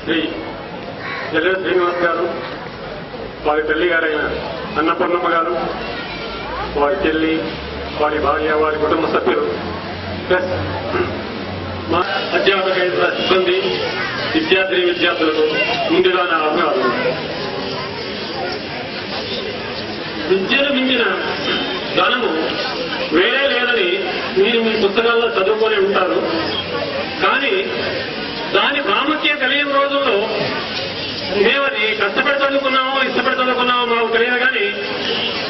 శ్రీ జల్లెడ శ్రీనివాస్ గారు, వారి తల్లి గారైన అన్నపూర్ణమ్మ గారు, వారి చెల్లి, వారి భార్య, వారి కుటుంబ సభ్యులు, ప్లస్ మా అధ్యాపక సిబ్బంది, విద్యార్థులకు ముందుగా నా అభివాదాలు. విద్యను మించిన ధనము వేరే లేదని మీరు మీ పుస్తకాల్లో చదువుకొని ఉంటారు. కానీ దాని ప్రాముఖ్యం తెలియని రోజుల్లో మేమది కష్టపడి చదువుకున్నామో ఇష్టపడి చదువుకున్నామో మాకు తెలియదు. కానీ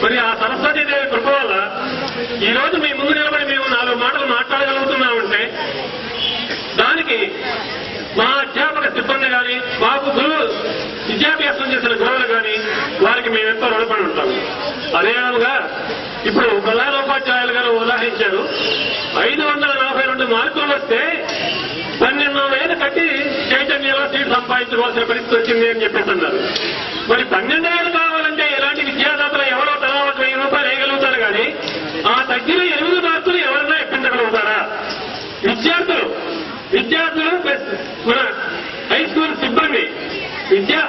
మరి ఆ సరస్వతీదేవి కృప వల్ల ఈరోజు మీ ముందు నిలబడి మేము 4 మాటలు మాట్లాడగలుగుతున్నామంటే దానికి మా అధ్యాపక సిబ్బంది కానీ, మాకు విద్యాభ్యాసం చేసిన గురువులు కానీ వారికి మేమెంతో రుణపడి ఉంటాము. అదేవిధంగా ఇప్పుడు ప్రధానోపాధ్యాయులు గారు ఉదాహరించారు. 542 మార్కులు వస్తే 12,000 కట్టి చైతన్యంలో సీట్ సంపాదించుకోవాల్సిన పరిస్థితి వచ్చింది అని చెప్పేసి అన్నారు. మరి 12,000 కావాలంటే ఇలాంటి విద్యాదాతలు ఎవరో తలా 1,000 రూపాయలు వేయగలుగుతారు. కానీ ఆ తగ్గిన 8 మార్కులు ఎవరైనా ఇప్పించగలుగుతారా? విద్యార్థులు ప్లస్ మన హై స్కూల్ సిబ్బంది,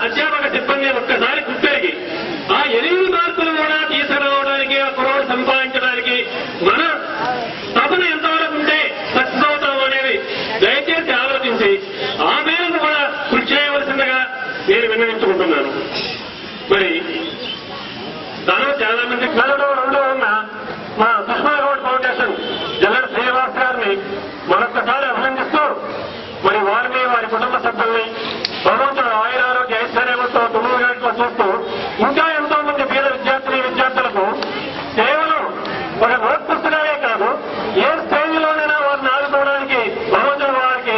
అధ్యాపక సిబ్బంది ఒక్కసారి గుర్తెరిగి ఆ 8 మార్కులు కూడా తీసుకురావడానికి, ఆ కుర్రోడు సంపాదించడానికి మన తపన ఎంతవరకు ఉంటే సక్సెస్ అవుతాం అనేది దయచేసి ఆలోచించి ఆ మేరకు కూడా కృషి చేయవలసిందిగా నేను విన్నవించుకుంటున్నాను. మరి దానిలో చాలా మంది పిల్లలు ఉన్న మా సుష్మా గౌడ్ ఫౌండేషన్ జల్లెడ శ్రీనివాస్ గారిని మరొక్కసారి అభినందిస్తూ, మరి వారిని, వారి కుటుంబ సభ్యుల్ని భగవంతుడు ఆయురారోగ్య ఐశ్వర్యంతో 9 గంటలు చూస్తూ ఇంకా ఎంతో మంది పేద విద్యార్థులకు కేవలం ఒక నోట్ పుస్తకాలే కాదు, ఏ స్థాయిలోనైనా వారిని ఆదుకోవడానికి భగవంతుడు వారికి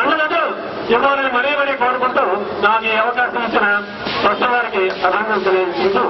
అండదండలు ఇవ్వాలని మరీ కోరుకుంటూ నాకు ఈ అవకాశం ఇచ్చిన ప్రశ్న వారికి అభినందనలు తెలియజేస్తూ